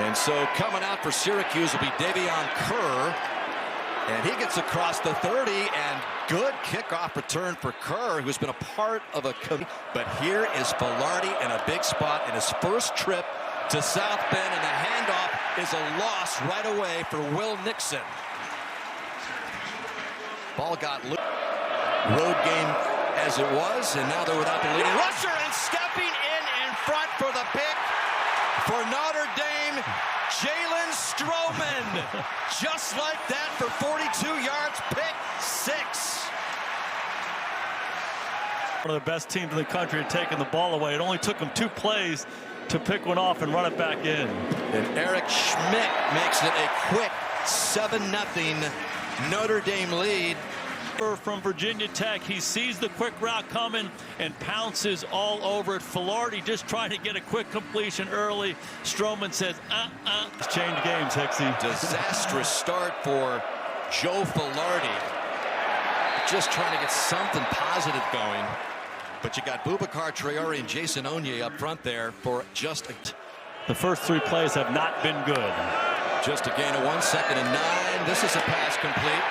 And so coming out for Syracuse will be Davion Kerr. And he gets across the 30, and good kickoff return for Kerr, who's been a part of a but here is Filardi in a big spot in his first trip to South Bend, and the handoff is a loss right away for Will Nixon. Ball got loose. Road game as it was, and now they're without the leading rusher, and stepping in front for the pick for Notre Dame, Jalen Stroman. Just like that for 42 yards, pick 6. One of the best teams in the country had taken the ball away. It only took them 2 plays to pick one off and run it back in. And Eric Schmidt makes it a quick 7-0 Notre Dame lead. From Virginia Tech, he sees the quick route coming and pounces all over it. Filardi just trying to get a quick completion early. Stroman says, Change games, Hicksy. Disastrous start for Joe Filardi. Just trying to get something positive going. But you got Boubacar Traore and Jason Onye up front there for just the first 3 plays have not been good. Just a gain of 1 second and 9. This is a pass complete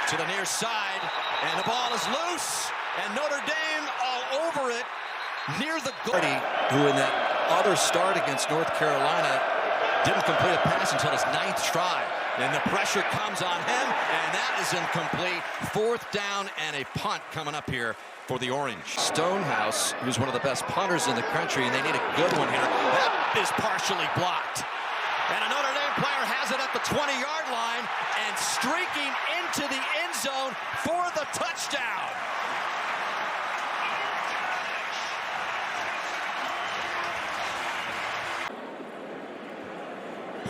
to the near side, and the ball is loose, and Notre Dame all over it near the goal. Who in that other start against North Carolina didn't complete a pass until his 9th try. And the pressure comes on him, and that is incomplete. 4th down and a punt coming up here for the Orange. Stonehouse, who's one of the best punters in the country, and they need a good one here. That is partially blocked. And a Notre Dame player has it at the 20-yard line and streaking into the end zone for the touchdown.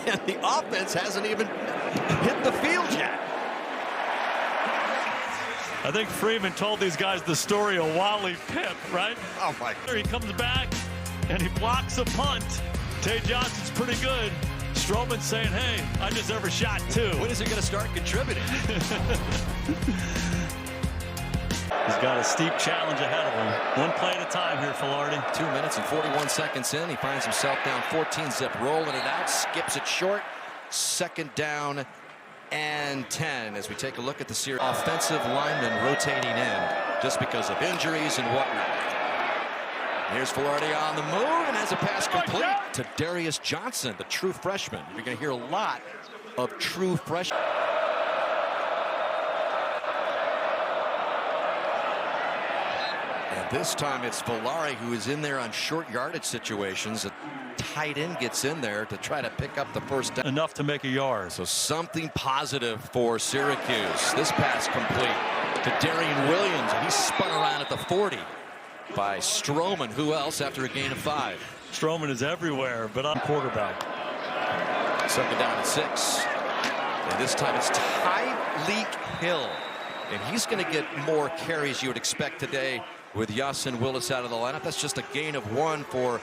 And the offense hasn't even hit the field yet. I think Freeman told these guys the story of Wally Pipp, right? Oh, my God. He comes back, and he blocks a punt. Tay Johnson's pretty good. Stroman saying, hey, I deserve a shot, too. When is he going to start contributing? He's got a steep challenge ahead of him. 1 play at a time here, Filardi. 2 minutes and 41 seconds in. He finds himself down 14-zip, rolling it out, skips it short. 2nd down and 10 as we take a look at the Syracuse offensive linemen rotating in just because of injuries and whatnot. Here's Filardi on the move and has a pass complete to Darius Johnson, the true freshman. You're going to hear a lot of true freshmen. And this time it's Filardi who is in there on short yardage situations. A tight end gets in there to try to pick up the 1st down. Enough to make a yard. So something positive for Syracuse. This pass complete to Darian Williams. He spun around at the 40 by Stroman. Who else after a gain of 5? Stroman is everywhere, but on quarterback. 2nd down and 6. And this time it's Tyreek Hill. And he's going to get more carries you would expect today with Yasin Willis out of the lineup. That's just a gain of 1 for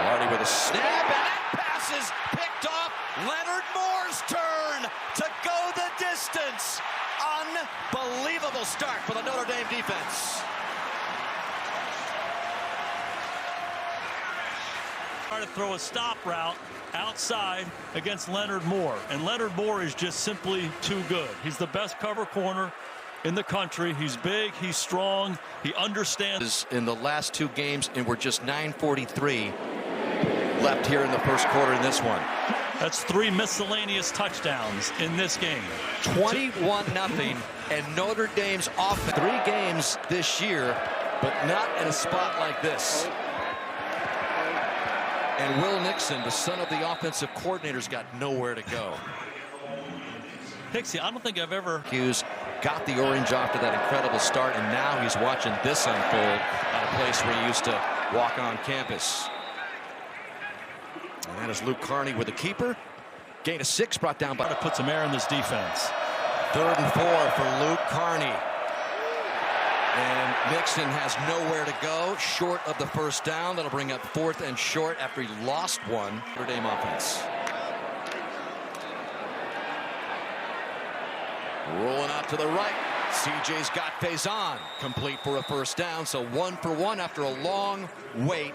Filardi with a snap, and that pass is picked off. Leonard Moore's turn to go the distance. Unbelievable start for the Notre Dame defense. Trying to throw a stop route outside against Leonard Moore, and Leonard Moore is just simply too good. He's the best cover corner in the country. He's big, he's strong, he understands. In the last 2 games, and we're just 9:43 left here in the first quarter in this one. That's 3 miscellaneous touchdowns in this game. 21-0, and Notre Dame's offense. 3 games this year, but not in a spot like this. And Will Nixon, the son of the offensive coordinator's got nowhere to go. Hicksy, I don't think I've ever... Hughes got the Orange off to that incredible start, and now he's watching this unfold at a place where he used to walk on campus. And that is Luke Carney with the keeper. Gain of 6 brought down by... to put some air in this defense. 3rd and 4 for Luke Carney. And Nixon has nowhere to go short of the 1st down. That'll bring up 4th and short after he lost 1. Notre Dame offense. Rolling out to the right. CJ's got Faison complete for a 1st down. So 1 for 1 after a long wait.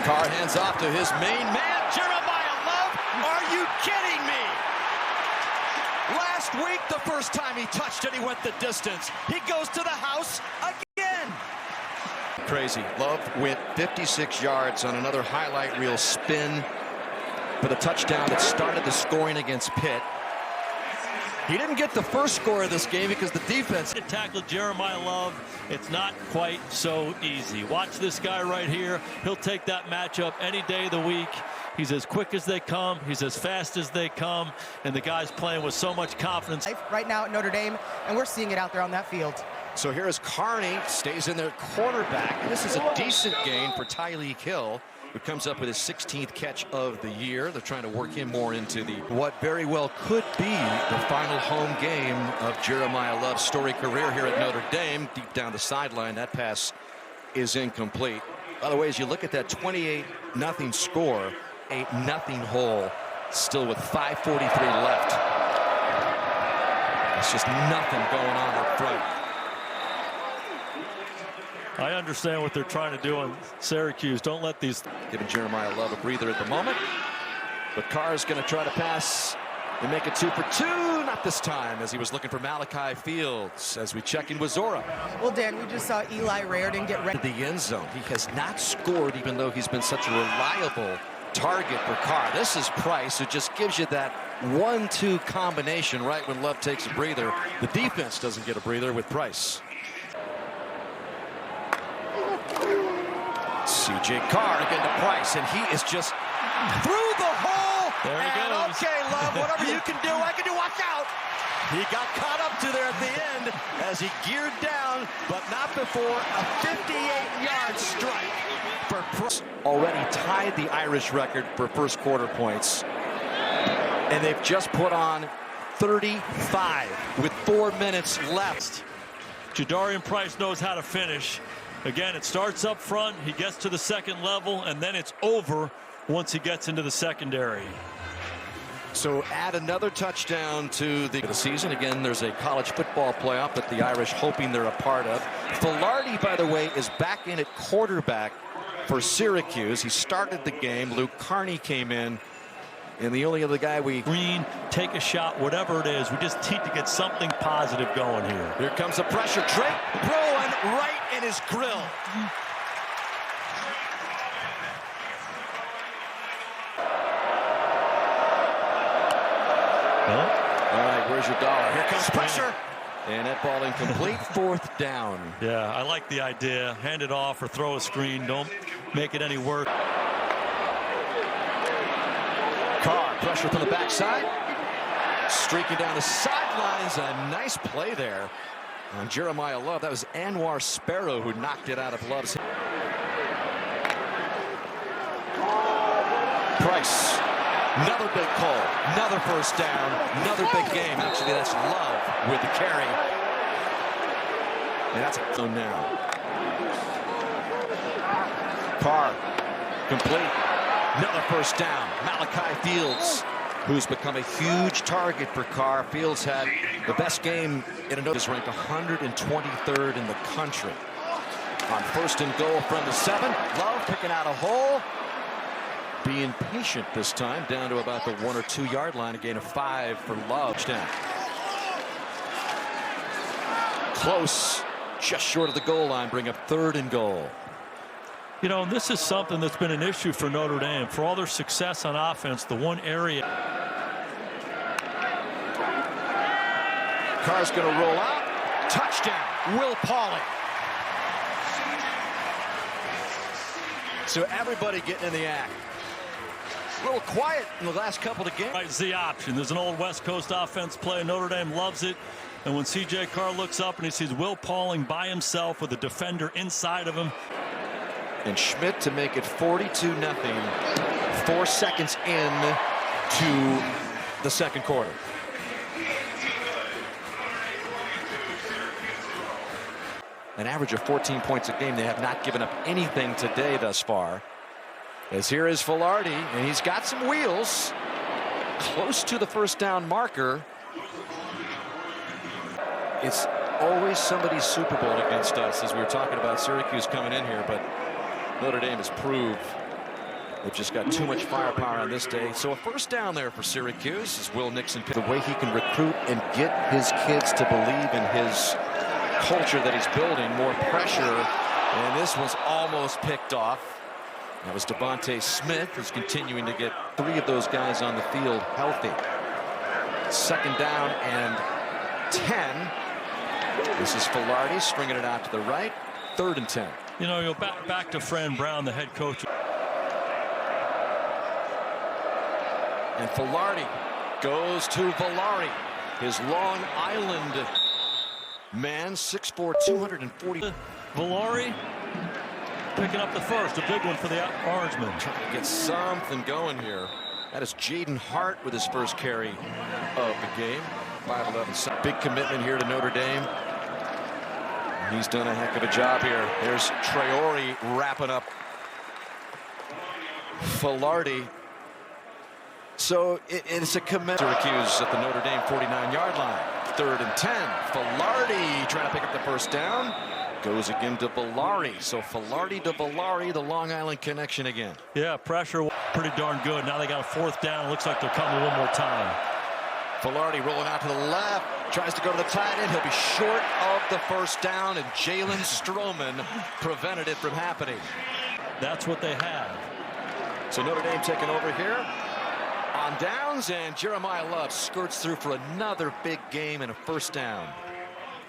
Carr hands off to his main man, Jeremiah Love. Are you kidding me? Last week, the first time he touched it, he went the distance. He goes to the house again. Crazy. Love went 56 yards on another highlight reel spin for the touchdown that started the scoring against Pitt. He didn't get the first score of this game because the defense tackled Jeremiah Love. It's not quite so easy. Watch this guy right here. He'll take that matchup any day of the week. He's as quick as they come. He's as fast as they come. And the guy's playing with so much confidence. Right now at Notre Dame, and we're seeing it out there on that field. So here is Carney, stays in there, quarterback. This is a decent gain for Tyreek Hill, who comes up with his 16th catch of the year. They're trying to work him more into what very well could be the final home game of Jeremiah Love's storied career here at Notre Dame. Deep down the sideline, that pass is incomplete. By the way, as you look at that 28-0 score, 8-0 hole, still with 5:43 left. It's just nothing going on up front. I understand what they're trying to do on Syracuse. Don't let these. Giving Jeremiah Love a breather at the moment. But Carr is going to try to pass and make it 2 for 2. Not this time, as he was looking for Malachi Fields as we check in with Zora. Well, Dan, we just saw Eli Raridon get ready. The end zone. He has not scored, even though he's been such a reliable target for Carr. This is Price, who just gives you that 1-2 combination right when Love takes a breather. The defense doesn't get a breather with Price. C.J. Carr again to Price, and he is just through the hole. There he goes. Okay, Love, whatever you can do, I can do. Watch out. He got caught up to there at the end as he geared down, but not before a 58-yard strike for Price. Already tied the Irish record for first quarter points, and they've just put on 35 with 4 minutes left. Jadarian Price knows how to finish. Again, it starts up front, he gets to the second level, and then it's over once he gets into the secondary. So add another touchdown to the season. Again, there's a college football playoff that the Irish hoping they're a part of. Filardi, by the way, is back in at quarterback for Syracuse. He started the game. Luke Carney came in. And the only other guy Green, take a shot, whatever it is. We just need to get something positive going here. Here comes the pressure. Drake throwing right in his grill. All right, where's your dollar? Here comes pressure. And that ball incomplete. Fourth down. Yeah, I like the idea. Hand it off or throw a screen. Don't make it any worse. Carr, pressure from the backside. Streaking down the sidelines. A nice play there on Jeremiah Love. That was Anwar Sparrow who knocked it out of Love's hand. Price. Another big pull. Another first down. Another big game. Actually, that's Love with the carry. And that's a zone now. Carr. Complete. Another first down. Malachi Fields, who's become a huge target for Carr. Fields had the best game in a notice, ranked 123rd in the country. On first and goal from the 7. Love picking out a hole. Being patient this time, down to about the 1 or 2 yard line. A gain of 5 for Love. Down. Close, just short of the goal line. Bring up 3rd and goal. You know, this is something that's been an issue for Notre Dame. For all their success on offense, the one area. Carr's going to roll out. Touchdown, Will Pauling. So everybody getting in the act. A little quiet in the last couple of games. Right, the option. There's an old West Coast offense play. Notre Dame loves it. And when C.J. Carr looks up and he sees Will Pauling by himself with a defender inside of him. And Schmidt to make it 42-0. 4 seconds in to the second quarter. An average of 14 points a game. They have not given up anything today thus far. As here is Filardi, and he's got some wheels. Close to the first down marker. It's always somebody's Super Bowl against us, as we were talking about Syracuse coming in here, but Notre Dame has proved They've just got too much firepower on this day. So a first down there for Syracuse as Will Nixon. The way he can recruit and get his kids to believe in his culture that he's building, more pressure. And this was almost picked off. That was Devontae Smith, who's continuing to get 3 of those guys on the field healthy. Second down and 10. This is Filardi stringing it out to the right. 3rd and 10. You know, you'll back to Fran Brown, the head coach. And Filardi goes to Villari. His Long Island man, 6'4", 240. Villari picking up the first, a big one for the Orangemen. Trying to get something going here. That is Jaden Hart with his first carry of the game. 5'11". Big commitment here to Notre Dame. He's done a heck of a job here. There's Traore wrapping up Filardi. So it's a commitment. Syracuse at the Notre Dame 49-yard line. 3rd and 10. Filardi trying to pick up the first down. Goes again to Villari. So Filardi to Villari, the Long Island connection again. Yeah, pressure pretty darn good. Now they got a 4th down. It looks like they're coming one more time. Filardi rolling out to the left. Tries to go to the tight end. He'll be short of the first down, and Jalen Stroman prevented it from happening. That's what they have. So Notre Dame taking over here on downs, and Jeremiah Love skirts through for another big game and a first down.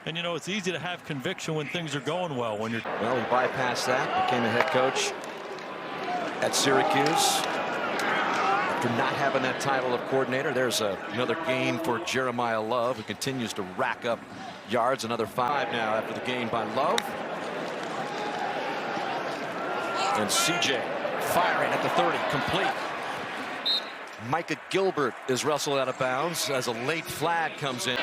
And you know, it's easy to have conviction when things are going well. When you're well, he bypassed that, became the head coach at Syracuse. After not having that title of coordinator, there's another gain for Jeremiah Love, who continues to rack up yards. Another 5 now after the gain by Love. And CJ firing at the 30, complete. Micah Gilbert is wrestled out of bounds as a late flag comes in.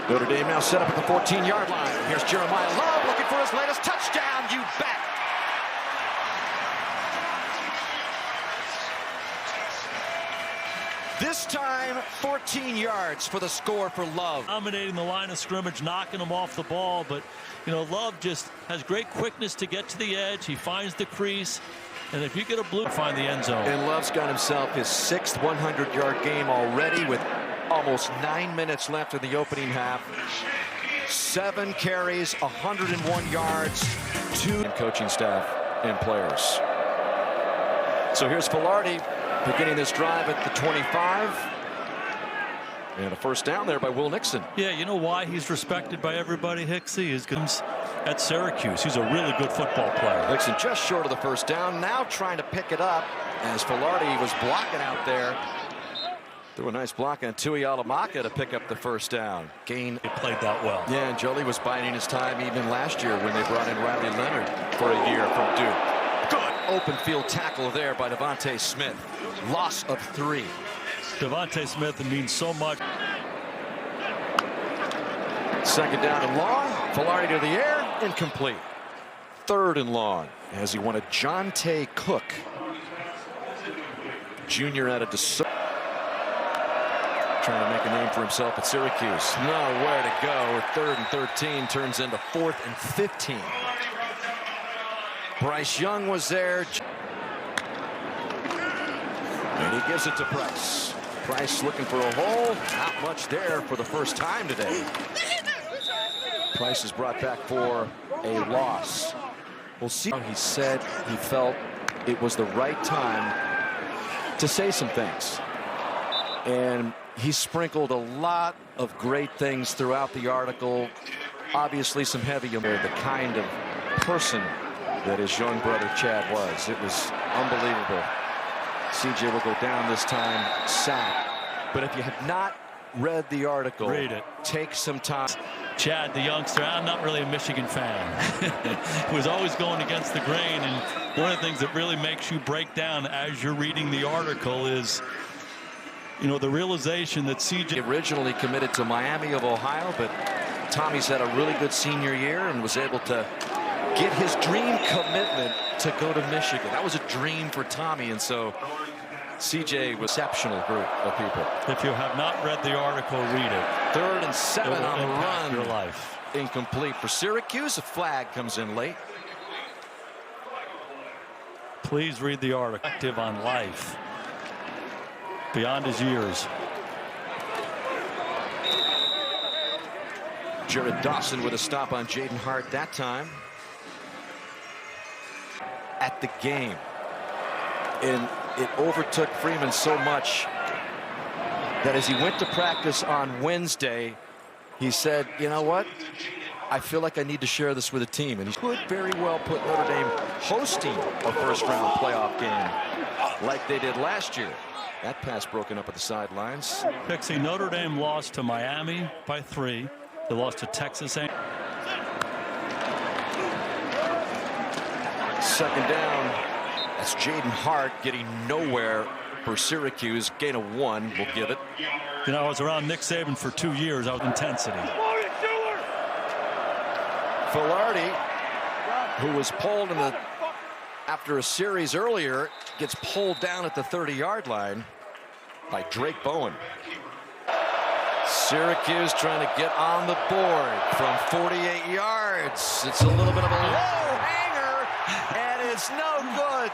Notre Dame now set up at the 14-yard line. Here's Jeremiah Love looking for his latest touchdown. You bet. This time, 14 yards for the score for Love. Dominating the line of scrimmage, knocking him off the ball. But, you know, Love just has great quickness to get to the edge. He finds the crease. And if you get a blue, find the end zone. And Love's got himself his 6th 100-yard game already with almost 9 minutes left in the opening half. 7 carries, 101 yards, 2 coaching staff and players. So here's Filardi beginning this drive at the 25. And a first down there by Will Nixon. Yeah, you know why he's respected by everybody, Hicksy? Is at Syracuse. He's a really good football player. Nixon just short of the first down, now trying to pick it up as Filardi was blocking out there. Threw a nice block on Tui Alamaka to pick up the first down. Gain. He played that well. Yeah, and Jolie was biding his time even last year when they brought in Riley Leonard for a year from Duke. Good open field tackle there by Devontae Smith. Loss of 3. Devontae Smith means so much. Second down and long. Filardi to the air. Incomplete. 3rd and long as he wanted Jonte Cook, junior out of DeSoto. Trying to make a name for himself at Syracuse. Nowhere to go. 3rd and 13 turns into 4th and 15. Bryce Young was there. And he gives it to Price. Price looking for a hole. Not much there for the first time today. Price is brought back for a loss. We'll see. He said he felt it was the right time to say some things. And he sprinkled a lot of great things throughout the article. Obviously some heavy humor, the kind of person that his young brother Chad was. It was unbelievable. CJ will go down this time, sacked. But if you have not read the article, read it. Take some time. Chad, the youngster, I'm not really a Michigan fan. He was always going against the grain, and one of the things that really makes you break down as you're reading the article is, you know, the realization that CJ originally committed to Miami of Ohio, but Tommy's had a really good senior year and was able to get his dream commitment to go to Michigan. That was a dream for Tommy, and so CJ was an exceptional group of people. If you have not read the article, read it. 3rd and 7 on the run. Your life. Incomplete for Syracuse. A flag comes in late. Please read the article. Active on life. Beyond his years. Jared Dawson with a stop on Jaden Hart that time. At the game. And it overtook Freeman so much that as he went to practice on Wednesday, he said, you know what? I feel like I need to share this with a team. And he could very well put Notre Dame hosting a first-round playoff game like they did last year. That pass broken up at the sidelines. Pixie, Notre Dame lost to Miami by 3. They lost to Texas A&M. Second down. That's Jaden Hart getting nowhere for Syracuse. Gain of 1. We'll give it. You know, I was around Nick Saban for 2 years. I was intensity. Filardi, who was pulled after a series earlier, gets pulled down at the 30-yard line by Drake Bowen. Syracuse trying to get on the board from 48 yards. It's a little bit of a low hanger, and it's no good.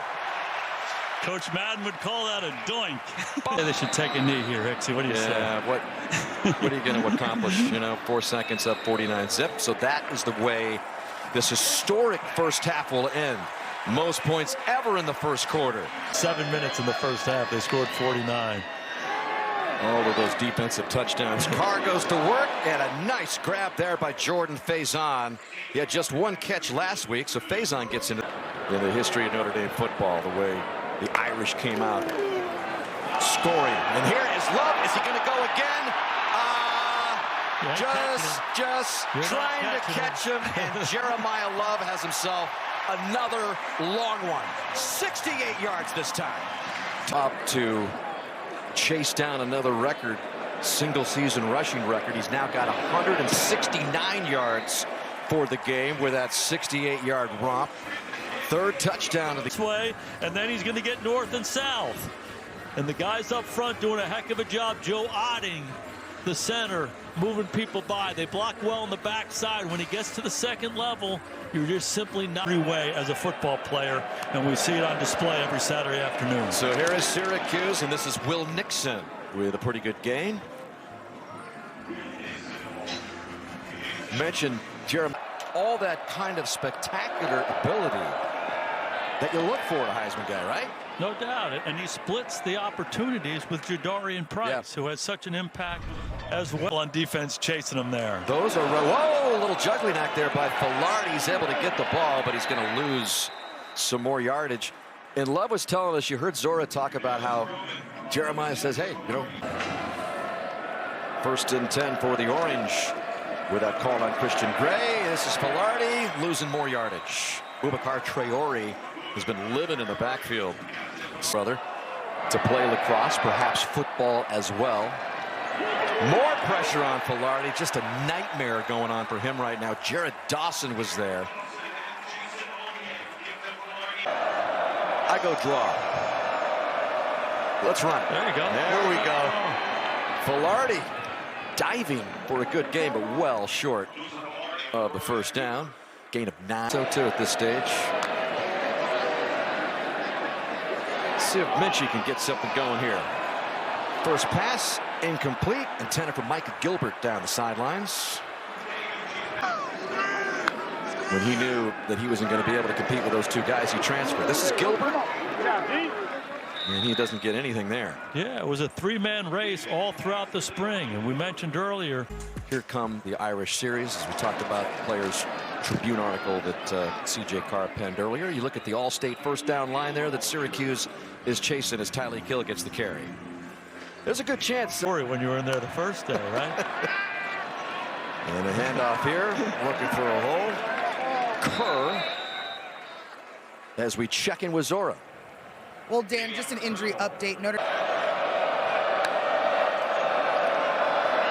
Coach Madden would call that a doink. Yeah, they should take a knee here, Hixie. What do you say? What are you going to accomplish? You know, 4 seconds up, 49 zip. So that is the way this historic first half will end. Most points ever in the first quarter. 7 minutes in the first half. They scored 49. All of those defensive touchdowns. Carr goes to work, and a nice grab there by Jordan Faison. He had just 1 catch last week, so Faison gets into the history of Notre Dame football, the way the Irish came out scoring. And here is Love. Is he going to go again? Just trying to catch him. And Jeremiah Love has himself another long one. 68 yards this time. Up to chase down another record, single season rushing record. He's now got 169 yards for the game with that 68-yard romp. 3rd touchdown of the way, and then he's going to get north and south. And the guys up front doing a heck of a job. Joe Otting, the center, moving people by. They block well on the backside. When he gets to the second level, you're just simply not every way as a football player, and we see it on display every Saturday afternoon. So here is Syracuse, and this is Will Nixon with a pretty good gain. Mentioned Jeremiah, all that kind of spectacular ability that you look for in a Heisman guy, right? No doubt. And he splits the opportunities with Jadarian Price, who has such an impact as well on defense, chasing him there. Those are, whoa, a little juggling act there by Filardi. He's able to get the ball, but he's going to lose some more yardage. And Love was telling us, you heard Zora talk about how Jeremiah says, hey, you know, 1st and 10 for the Orange with that call on Christian Gray. This is Filardi losing more yardage. Boubacar Traore has been living in the backfield, brother, to play lacrosse, perhaps football as well. More pressure on Filardi. Just a nightmare going on for him right now. Jared Dawson was there. I go draw. Let's run it. There you go. There we go. Filardi diving for a good game, but well short of the first down. Gain of 9. So too at this stage. Let's see if Minchey can get something going here. First pass incomplete, intended for Micah Gilbert down the sidelines. When he knew that he wasn't going to be able to compete with those 2 guys, he transferred. This is Gilbert. And he doesn't get anything there. Yeah, it was a 3-man race all throughout the spring. And we mentioned earlier. Here come the Irish series, as we talked about the Players Tribune article that C.J. Carr penned earlier. You look at the all-state first down line there that Syracuse is chasing as Tyleik Hill gets the carry. There's a good chance. Sorry, when you were in there the first day, right? And a handoff here, looking for a hole. Kerr, as we check in with Zora. Well, Dan, just an injury update.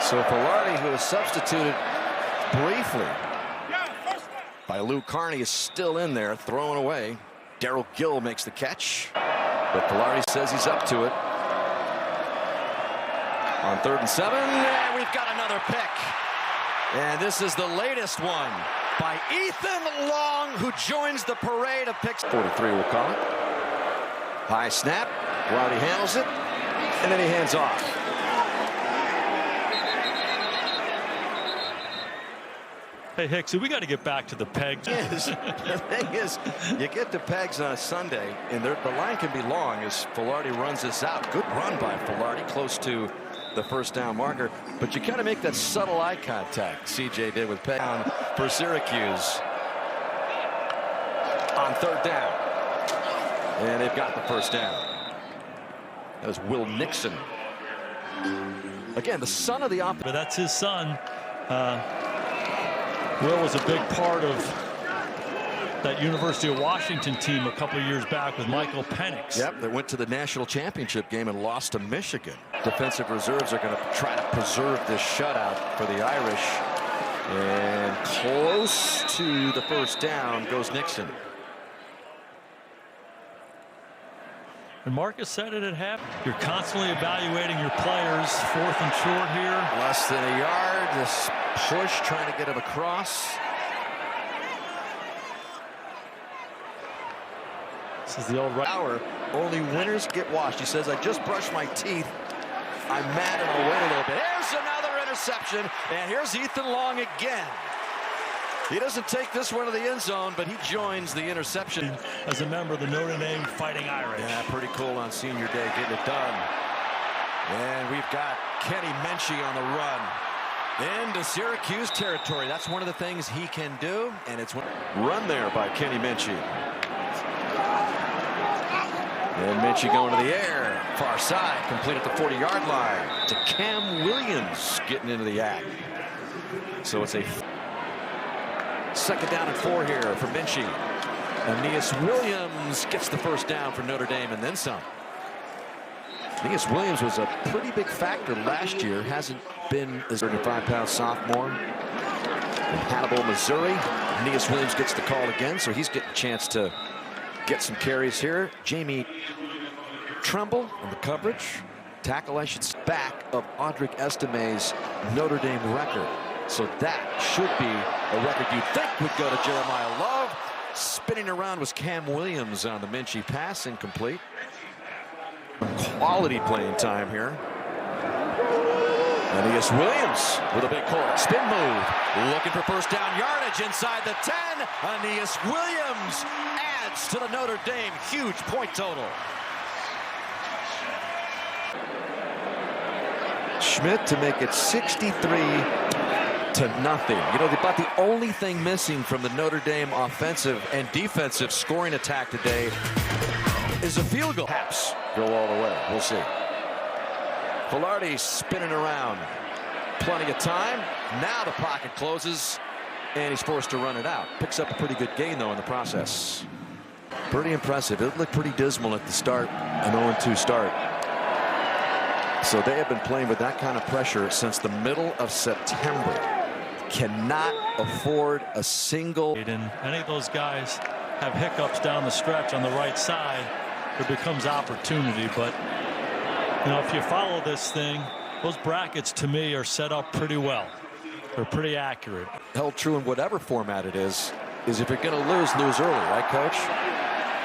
So Filardi, who was substituted briefly by Lou Carney, is still in there, throwing away. Darrell Gill makes the catch, but Filardi says he's up to it. On 3rd and 7, and we've got another pick. And this is the latest one by Ethan Long, who joins the parade of picks. 43 we'll call it. High snap. Rowdy handles it, and then he hands off. Hey, Hicksy, we got to get back to the pegs. The thing is, you get to pegs on a Sunday, and the line can be long as Filardi runs this out. Good run by Filardi, close to the first down marker. But you kind of make that subtle eye contact CJ did with peg down for Syracuse on third down. And they've got the first down. That was Will Nixon. Again, the son of the offense. But that's his son. Will was a big part of that University of Washington team a couple of years back with Michael Penix. Yep, they went to the national championship game and lost to Michigan. Defensive reserves are going to try to preserve this shutout for the Irish. And close to the first down goes Nixon. And Marcus said it at half. You're constantly evaluating your players. 4th and short here. Less than a yard. This push trying to get him across. This is the old right. Hour. Only winners get washed. He says, I just brushed my teeth. I'm mad and I'll wait a little bit. Here's another interception. And here's Ethan Long again. He doesn't take this one to the end zone, but he joins the interception. As a member of the Notre Dame Fighting Irish. Yeah, pretty cool on senior day getting it done. And we've got Kenny Minchey on the run into Syracuse territory. That's one of the things he can do, and it's one run there by Kenny Minchey. And Minchey going to the air, far side, complete at the 40-yard line to Cam Williams getting into the act. So it's a second down and 4 here for Minchey. Anias Williams gets the first down for Notre Dame and then some. Anias Williams was a pretty big factor last year. Hasn't been as 35-pound sophomore in Hannibal, Missouri. Anias Williams gets the call again, so he's getting a chance to get some carries here. Jamie Tremble on the coverage. Tackle, I should say, back of Audric Estime's Notre Dame record. So that should be a record you'd think would go to Jeremiah Love. Spinning around was Cam Williams on the Minchey pass, incomplete. Quality playing time here. Anias Williams with a big pull. Spin move. Looking for first down yardage inside the 10. Anias Williams adds to the Notre Dame huge point total. Schmidt to make it 63-0. You know, about the only thing missing from the Notre Dame offensive and defensive scoring attack today is a field goal. Perhaps go all the way. We'll see. Filardi spinning around. Plenty of time. Now the pocket closes, and he's forced to run it out. Picks up a pretty good gain, though, in the process. Pretty impressive. It looked pretty dismal at the start, an 0-2 start. So they have been playing with that kind of pressure since the middle of September. Cannot afford a single. And any of those guys have hiccups down the stretch on the right side, there becomes opportunity. But, you know, if you follow this thing, those brackets to me are set up pretty well. They're pretty accurate. Held true in whatever format it is if you're going to lose early, right, Coach?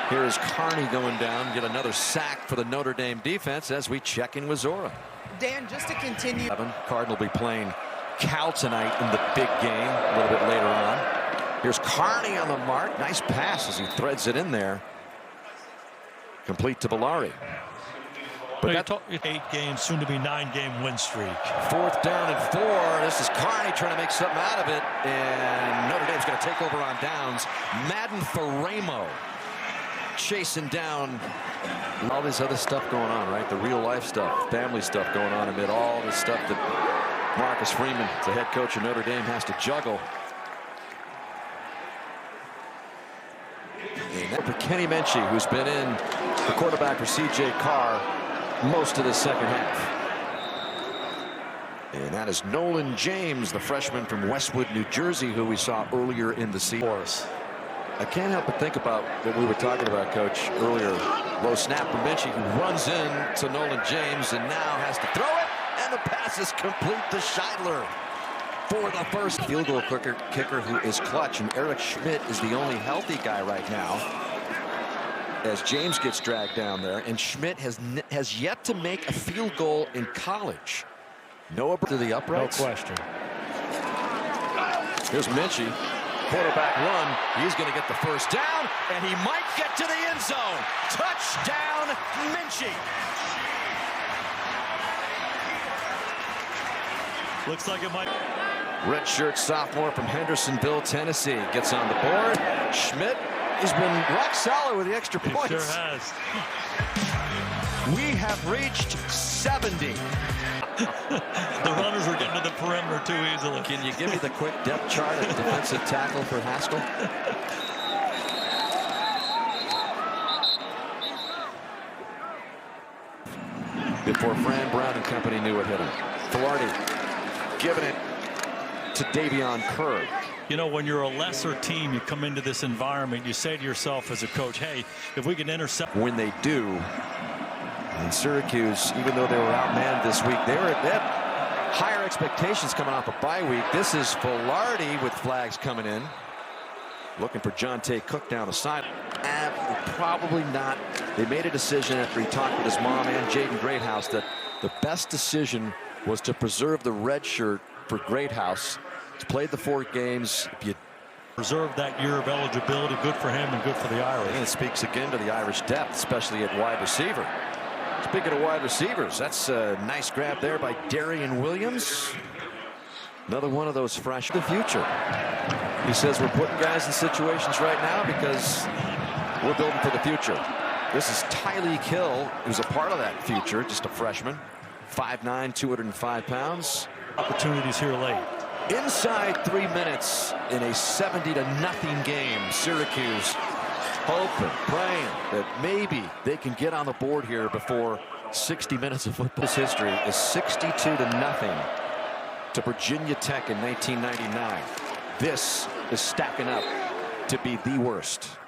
Here is Carney going down, get another sack for the Notre Dame defense as we check in with Zora. Dan, just to continue. Cardinal will be playing Cal tonight in the big game a little bit later on. Here's Carney on the mark. Nice pass as he threads it in there. Complete to Bellari. But that 8 games, soon to be 9-game win streak. 4th down and 4. This is Carney trying to make something out of it. And Notre Dame's going to take over on downs. Madden Faramo chasing down all this other stuff going on, right? The real life stuff, family stuff going on amid all this stuff that Marcus Freeman, the head coach of Notre Dame, has to juggle. And for Kenny Minchey, who's been in the quarterback for C.J. Carr most of the second half. And that is Nolan James, the freshman from Westwood, New Jersey, who we saw earlier in the season. I can't help but think about what we were talking about, Coach, earlier. Low snap from Minchey, who runs in to Nolan James and now has to throw it, and the pass is complete to Scheidler for the first field goal kicker who is clutch, and Eric Schmidt is the only healthy guy right now. as James gets dragged down there, and Schmidt has yet to make a field goal in college. Noah to the uprights. No question. Here's Minchey, quarterback run. He's going to get the first down, and he might get to the end zone. Touchdown, Minchey. Looks like it might. Redshirt sophomore from Hendersonville, Tennessee, gets on the board. Schmidt has been rock solid with the extra points. He sure has. We have reached 70. The runners are getting to the perimeter too easily. Can you give me the quick depth chart at defensive tackle for Haskell? Before Fran Brown and company knew what hit him. Filardi giving it to Davion Kerr. You know, when you're a lesser team, you come into this environment, you say to yourself as a coach, hey, if we can intercept. When they do, and Syracuse, even though they were outmanned this week, they had higher expectations coming off a bye week. This is Filardi with flags coming in. Looking for John Tay Cook down the side. Probably not. They made a decision after he talked with his mom and Jaden Greathouse that the best decision was to preserve the red shirt for Greathouse. He's played the 4 games. If you preserve that year of eligibility, good for him and good for the Irish. And it speaks again to the Irish depth, especially at wide receiver. Speaking of wide receivers, that's a nice grab there by Anias Williams. Another one of those fresh the future. He says we're putting guys in situations right now because we're building for the future. This is Tyreek Hill, who's a part of that future, just a freshman. 5'9", 205 pounds. Opportunities here late. Inside 3 minutes in a 70-0 game. Syracuse hoping, praying that maybe they can get on the board here before 60 minutes of football. This history is 62-0 to Virginia Tech in 1999. This is stacking up to be the worst.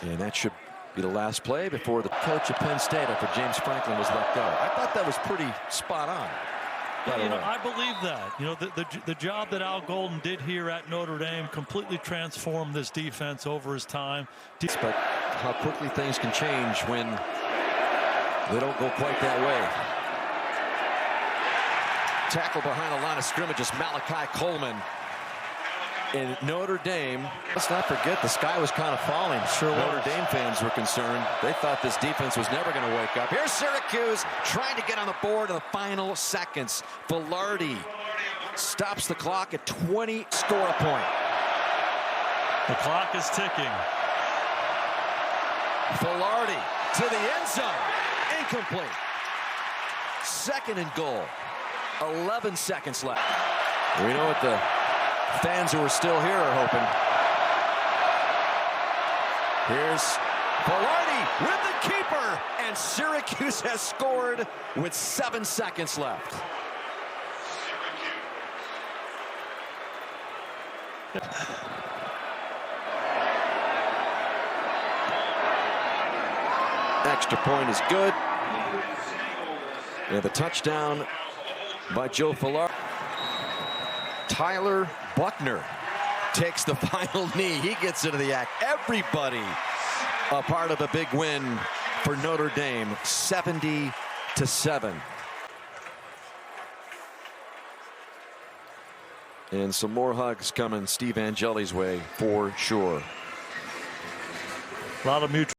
And that should be the last play before the coach of Penn State after James Franklin was let go. I thought that was pretty spot on. Yeah, you know, I believe that. You know, the job that Al Golden did here at Notre Dame completely transformed this defense over his time. But how quickly things can change when they don't go quite that way. Tackle behind the line of scrimmage is Malachi Coleman. In Notre Dame, let's not forget the sky was kind of falling. Sure, Notre Dame fans were concerned. They thought this defense was never going to wake up. Here's Syracuse trying to get on the board in the final seconds. Filardi stops the clock at 20. Score a point. The clock is ticking. Filardi to the end zone. Incomplete. 2nd and goal. 11 seconds left. We know what the fans who are still here are hoping. Here's Filardi with the keeper, and Syracuse has scored with 7 seconds left. Extra point is good. And the touchdown by Joe Filardi. Tyler Buckner takes the final knee. He gets into the act. Everybody a part of a big win for Notre Dame, 70-7. And some more hugs coming Steve Angeli's way for sure. A lot of mutual.